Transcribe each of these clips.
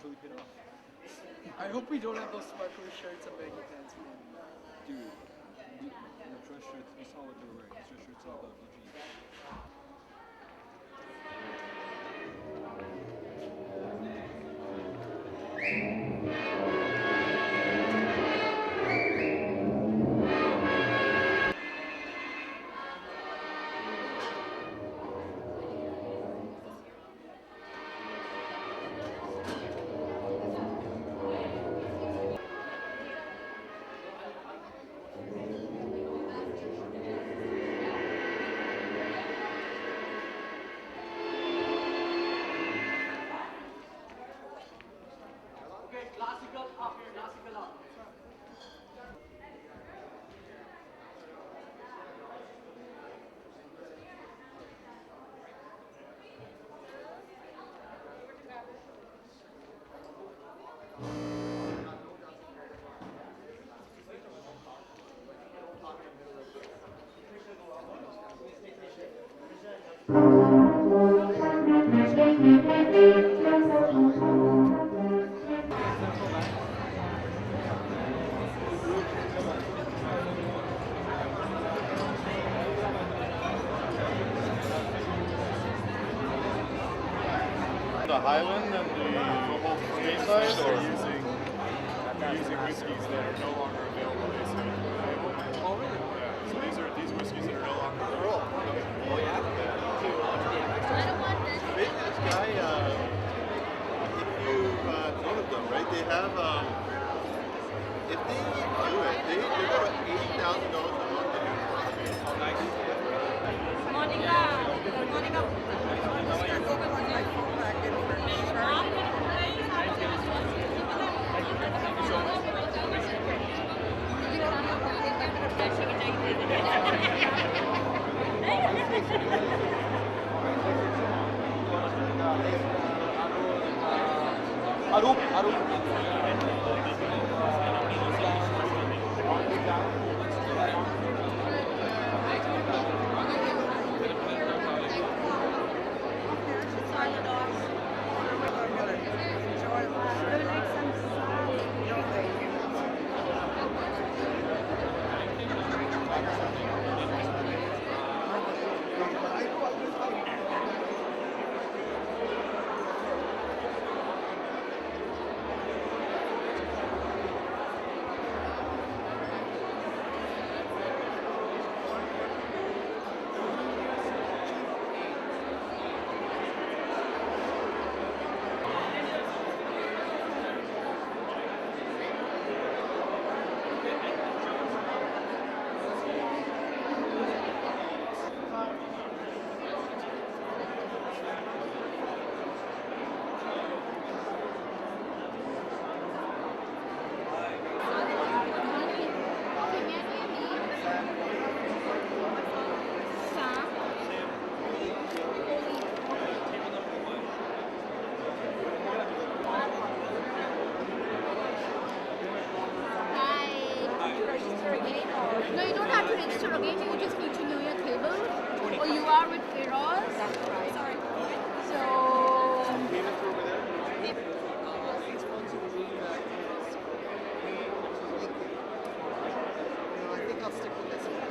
totally paid off. I hope we don't have those sparkly shirts and baggy pants. Dude, the dress shirts, you saw what they were wearing. The dress shirts and the jeans. The Highland and the stateside, or using whiskeys that are no longer available, basically. Oh, really? Yeah. So these whiskeys that are no longer available. Oh, yeah? This guy, if you've noted them, right, they have, if they do it, they go to $80,000 a month in your Oh, nice. No, you don't have to register again. You just need to know your table. Or you are with Eros. That's right. Sorry. So. I think I'll stick with this one.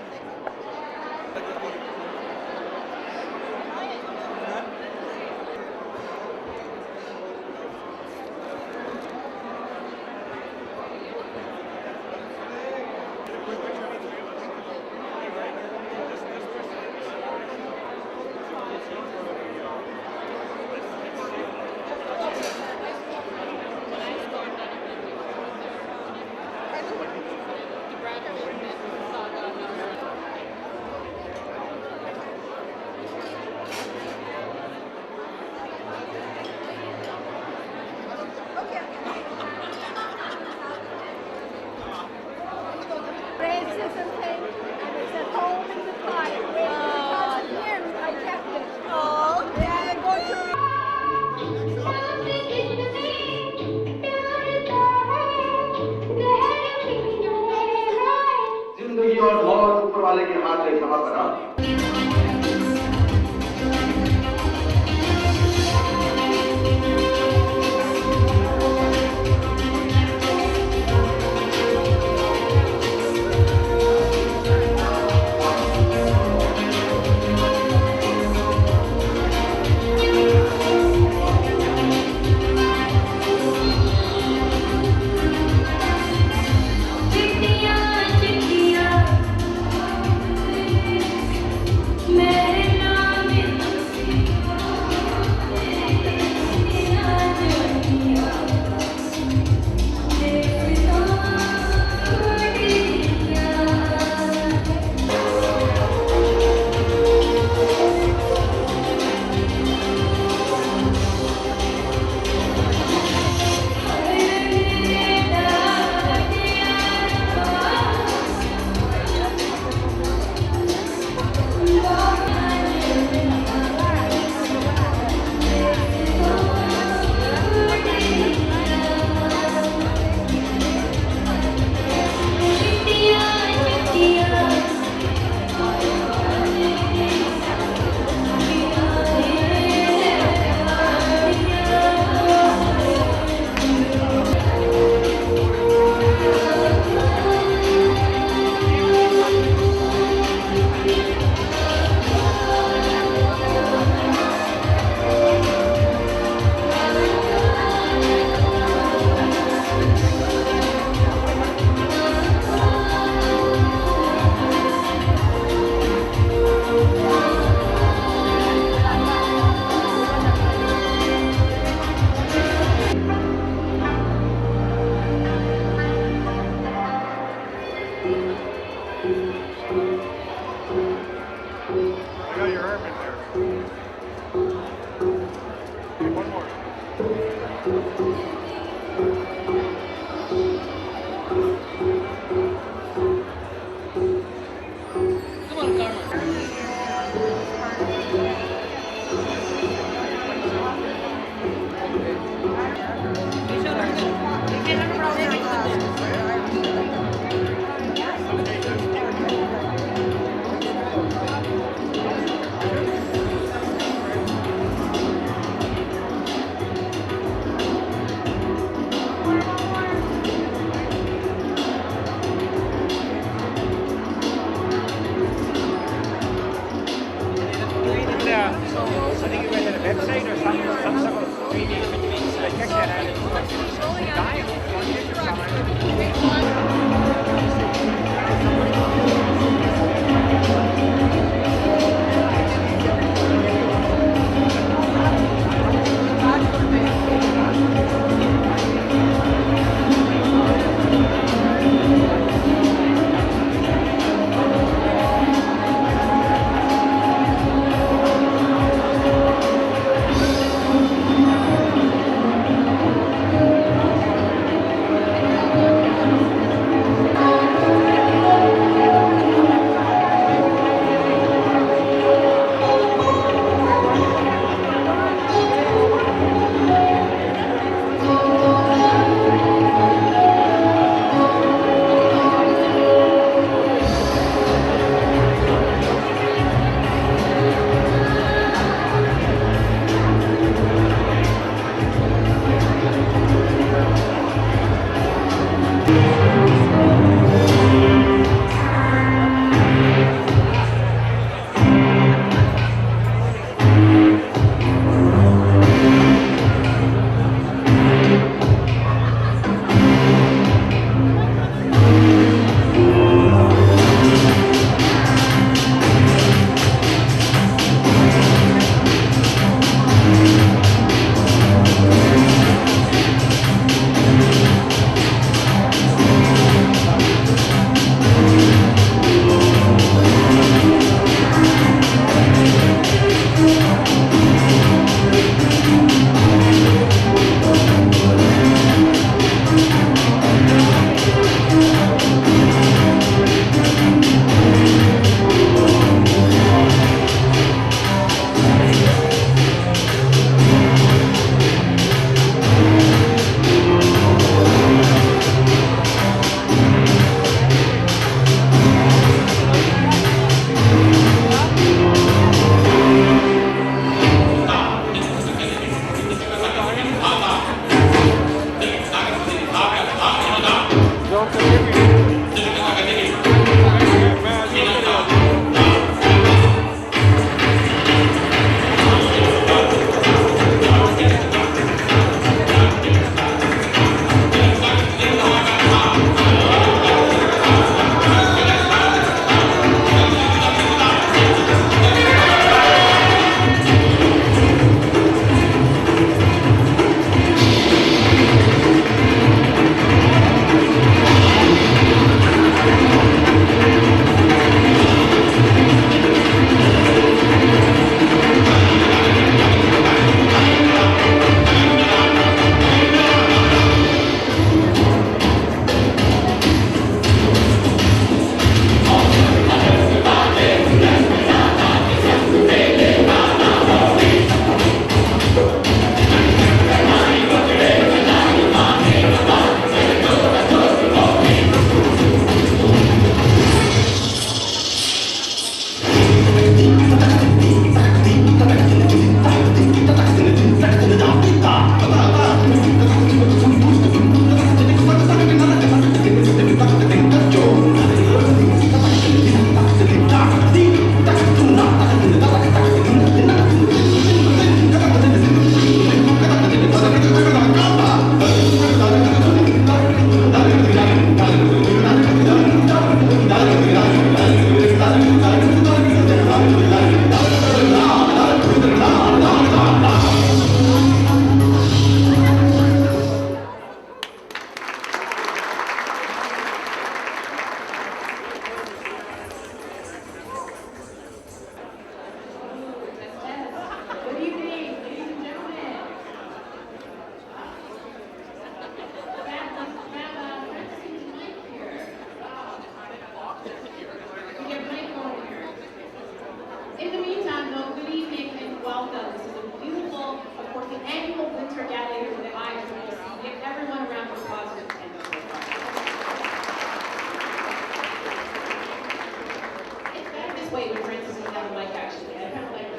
Thank you.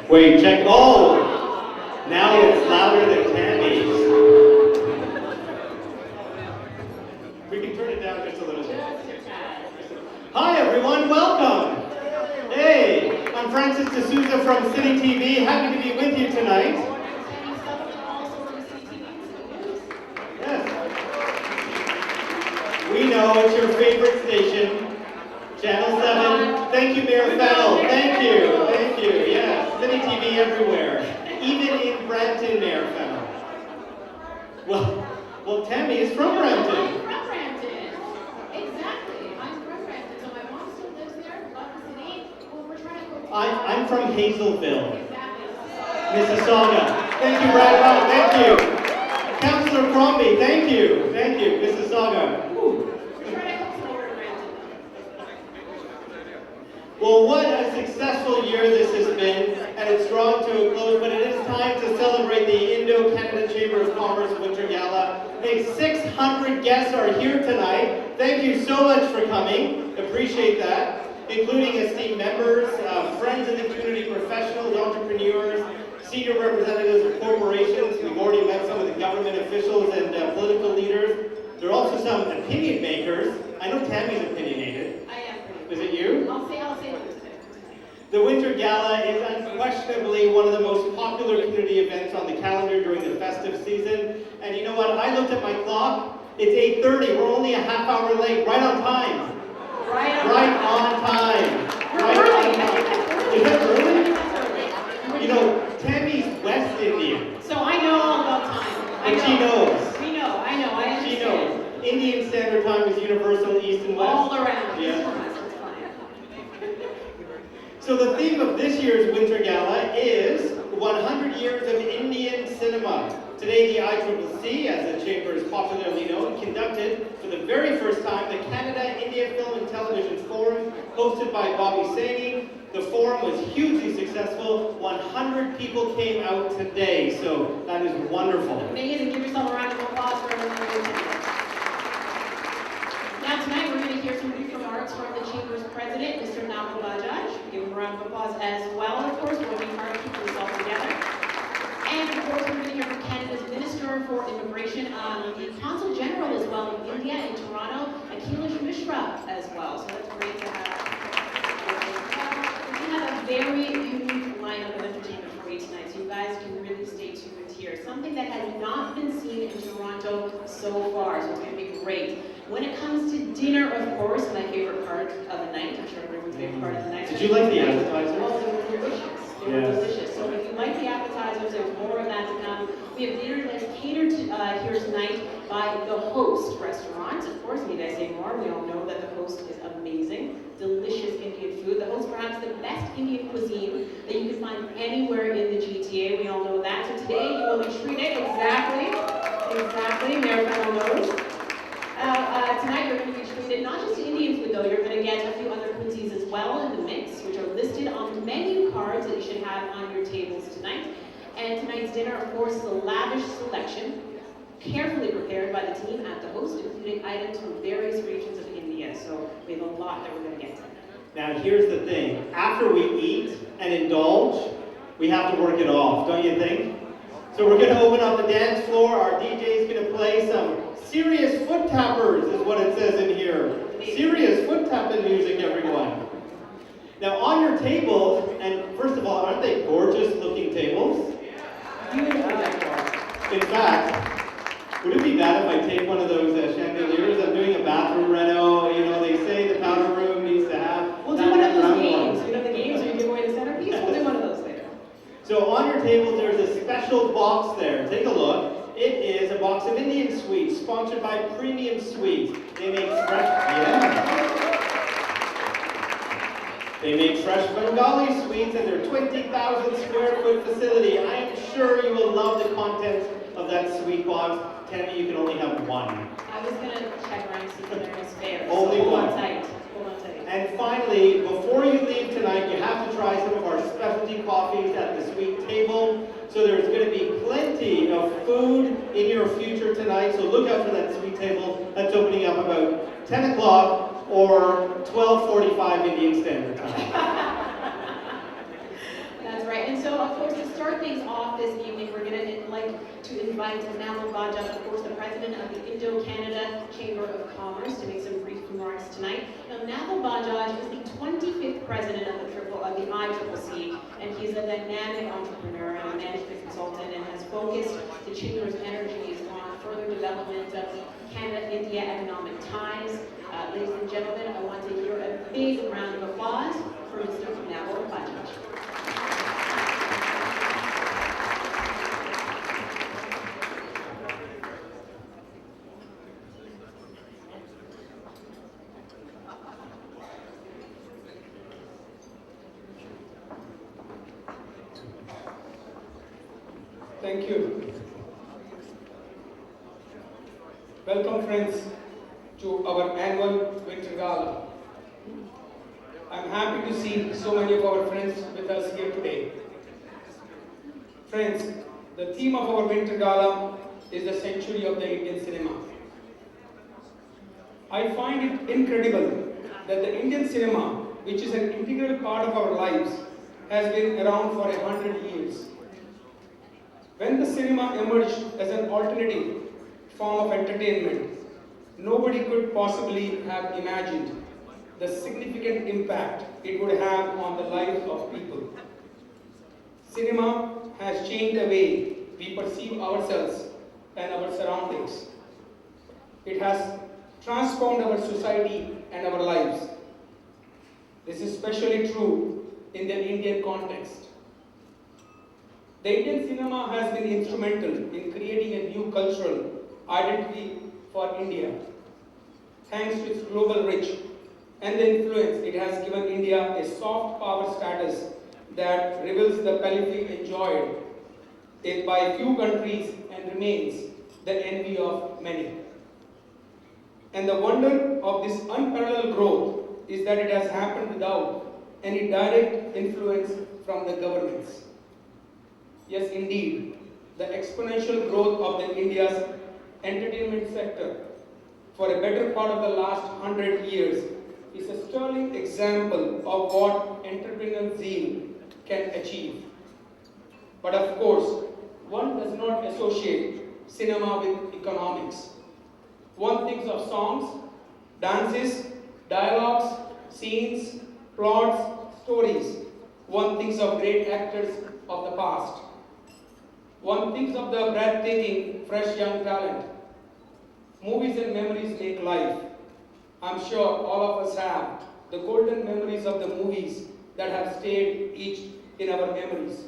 Wait, check. Oh! Now it's louder than Tammy's. We can turn it down just a little bit. Hi everyone, welcome! Hey, I'm Francis D'Souza from City TV. Happy to be with you tonight. Yes. We know it's your favorite station. Channel 7. Thank you, Mayor Fennell. Thank you. Thank you. Yes. City TV everywhere. Even in Brampton, Mayor Fennell. Well, Tammy is from Brampton. I'm from Brampton. Exactly. I'm from Brampton. So my mom still lives there. Love the city. Well, we're trying to go. I'm from Hazelville, Exactly. Mississauga. Thank you, Brad. Thank you. Councillor Crombie. Thank you. Thank you, Mississauga. Woo. We're trying to go forward, Brampton. Well, what a successful year this has been, and it's drawing to a close, but it is time to celebrate the Indo-Canada Chamber of Commerce Winter Gala. Hey, 600 guests are here tonight. Thank you so much for coming. Appreciate that. Including esteemed members, friends of the community, professionals, entrepreneurs, senior representatives of corporations. We've already met some of the government officials and political leaders. There are also some opinion makers. I know Tammy's opinionated. I am. Is it you? I'll say it. The Winter Gala is unquestionably one of the most popular community events on the calendar during the festive season. And you know what? I looked at my clock. It's 8:30. We're only a half hour late. Right on time. Right on time. Right on time. Is that early? You know, Tammy's West Indian. So I know all about time. But she knows. We know. I understand. She knows. Indian Standard Time is universal East and West. All around. Yeah. So the theme of this year's Winter Gala is 100 Years of Indian Cinema. Today the ICCC, as the chamber is popularly known, conducted for the very first time the Canada India Film and Television Forum, hosted by Bobby Saini. The forum was hugely successful. 100 people came out today, so that is wonderful. Amazing. Give yourself a round of applause for everyone. Now tonight we're going to hear some brief remarks from the Chamber's President, Mr. Nako Bajaj. Give him a round of applause as well, of course. We're working hard to keep this all together. And of course we're going to hear from Canada's Minister for Immigration, the Consul General as well in India in Toronto, Akhilesh Mishra as well. So that's great to have. We have a very unique lineup of entertainment for you tonight, so you guys can really stay tuned here. Something that has not been seen in Toronto so far, so it's going to be great. When it comes to dinner, of course, my favorite part of the night, I'm sure everyone's favorite part of the night. Did you like the appetizers? Oh, they were delicious. They were delicious. So if you like the appetizers, there's more of that to come. We have dinner that's catered here tonight by the Host restaurant. Of course, need I say more? We all know that the Host is amazing. Delicious Indian food. The Host, perhaps the best Indian cuisine that you can find anywhere in the GTA. We all know that. So today you will be treated exactly. Mayor Fennell knows. Tonight you're going to be treated not just to Indian food though, you're going to get a few other cuisines as well in the mix, which are listed on the menu cards that you should have on your tables tonight. And tonight's dinner, of course, is a lavish selection, carefully prepared by the team at the Host, including items from various regions of India. So we have a lot that we're going to get to. Now here's the thing, after we eat and indulge, we have to work it off, don't you think? So we're going to open up the dance floor, our DJ is going to play some serious foot tappers, is what it says in here. Serious foot tapping music, everyone. Now on your tables, and first of all, aren't they gorgeous looking tables? In fact, would it be bad if I take one of those chandeliers? I'm doing a bathroom reno, you know, they say the powder room needs to have... We'll do one of those games. You know the games where you give away the centerpiece? We'll do one of those there. So on your tables, there's a special box there. Take a look. It is a box of Indian sweets, sponsored by Premium Sweets. They make fresh Bengali sweets in their 20,000 square foot facility. I am sure you will love the contents of that sweet box. Tammy, you can only have one. I was going to check around and see if there was spare. Only so one. Hold on tight. And finally, before you leave tonight, you have to try some of our specialty coffees at the sweet table. So there's going to be plenty of food in your future tonight. So look out for that sweet table. That's opening up about 10 o'clock or 12:45 Indian Standard Time. That's right. right, and so of course to start things off this evening, we're going to like to invite Namal Bajaj, of course the president of the Indo-Canada Chamber of Commerce, to make some brief remarks tonight. Now, Namal Bajaj is the 25th president of the ICCC, and he's a dynamic entrepreneur and a management consultant, and has focused the Chamber's energies on further development of Canada-India economic ties. Ladies and gentlemen, I want to hear a big round of applause for Mr. Namal Bajaj. Thank you. Welcome, friends, to our annual Winter Gala. I'm happy to see so many of our friends with us here today. Friends, the theme of our Winter Gala is the century of the Indian cinema. I find it incredible that the Indian cinema, which is an integral part of our lives, has been around for 100 years. When the cinema emerged as an alternative form of entertainment, nobody could possibly have imagined the significant impact it would have on the lives of people. Cinema has changed the way we perceive ourselves and our surroundings. It has transformed our society and our lives. This is especially true in the Indian context. The Indian cinema has been instrumental in creating a new cultural identity for India. Thanks to its global reach and the influence, it has given India a soft power status that reveals the periphery enjoyed by few countries and remains the envy of many. And the wonder of this unparalleled growth is that it has happened without any direct influence from the governments. Yes, indeed, the exponential growth of the India's entertainment sector for a better part of the last 100 years is a sterling example of what entrepreneurial zeal can achieve. But of course, one does not associate cinema with economics. One thinks of songs, dances, dialogues, scenes, plots, stories. One thinks of great actors of the past. One thinks of the breathtaking, fresh young talent. Movies and memories make life. I'm sure all of us have the golden memories of the movies that have stayed etched in our memories.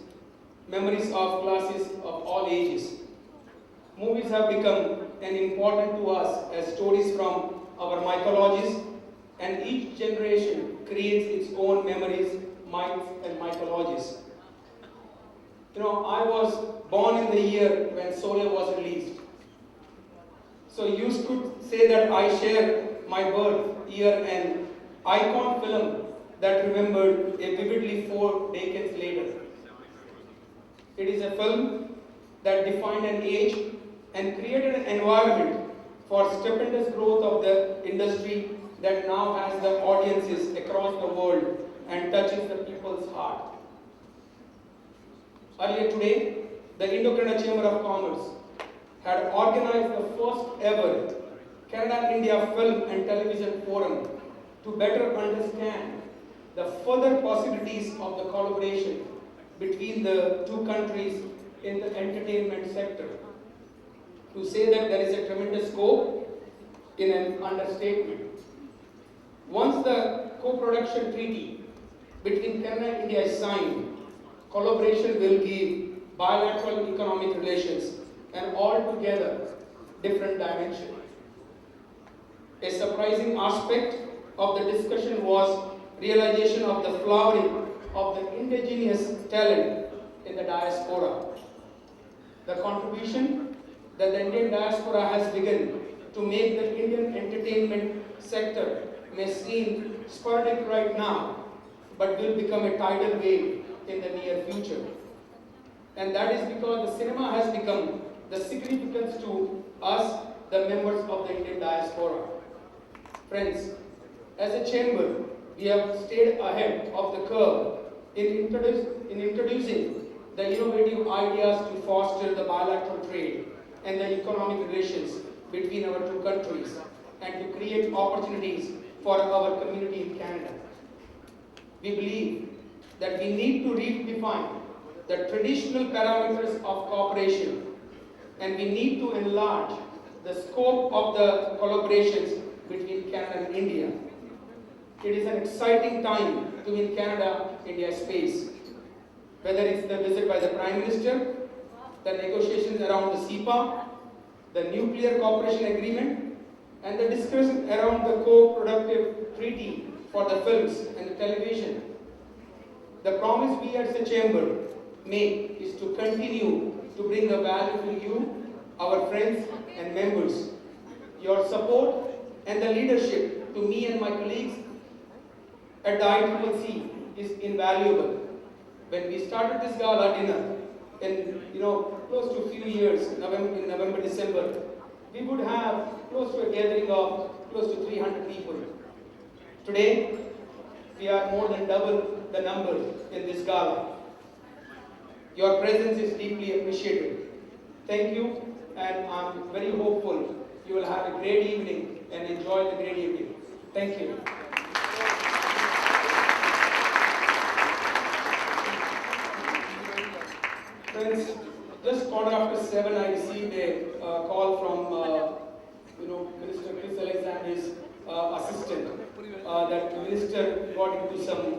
Memories of classes of all ages. Movies have become important to us as stories from our mythologies, and each generation creates its own memories, myths, and mythologies. You know, I was born in the year when Sole was released. So you could say that I share my birth year and icon film that remembered a vividly 4 decades later. It is a film that defined an age and created an environment for stupendous growth of the industry that now has the audiences across the world and touches the people's heart. Earlier today, the Indo-Canada Chamber of Commerce had organized the first ever Canada-India Film and Television Forum to better understand the further possibilities of the collaboration between the two countries in the entertainment sector. To say that there is a tremendous scope in an understatement. Once the co-production treaty between Canada and India is signed, collaboration will give bilateral economic relations an altogether different dimension. A surprising aspect of the discussion was realization of the flowering of the indigenous talent in the diaspora. The contribution that the Indian diaspora has begun to make the Indian entertainment sector may seem sporadic right now, but will become a tidal wave in the near future. And that is because the cinema has become the significance to us, the members of the Indian diaspora. Friends, as a chamber, we have stayed ahead of the curve in introducing the innovative ideas to foster the bilateral trade and the economic relations between our two countries and to create opportunities for our community in Canada. We believe that we need to redefine the traditional parameters of cooperation, and we need to enlarge the scope of the collaborations between Canada and India. It is an exciting time to be in Canada-India space. Whether it's the visit by the Prime Minister, the negotiations around the CEPA, the nuclear cooperation agreement, and the discussion around the co-productive treaty for the films and the television. The promise we as a chamber make is to continue to bring the value to you, our friends and members. Your support and the leadership to me and my colleagues at the ICCC is invaluable. When we started this gala dinner, in close to a few years, in November, December, we would have close to a gathering of close to 300 people. Today, we are more than double the number in this gala. Your presence is deeply appreciated. Thank you, and I'm very hopeful you will have a great evening and enjoy the great evening. Thank you. Friends, just quarter after 7, I received a call from Minister Chris Alexander's assistant that the minister got into some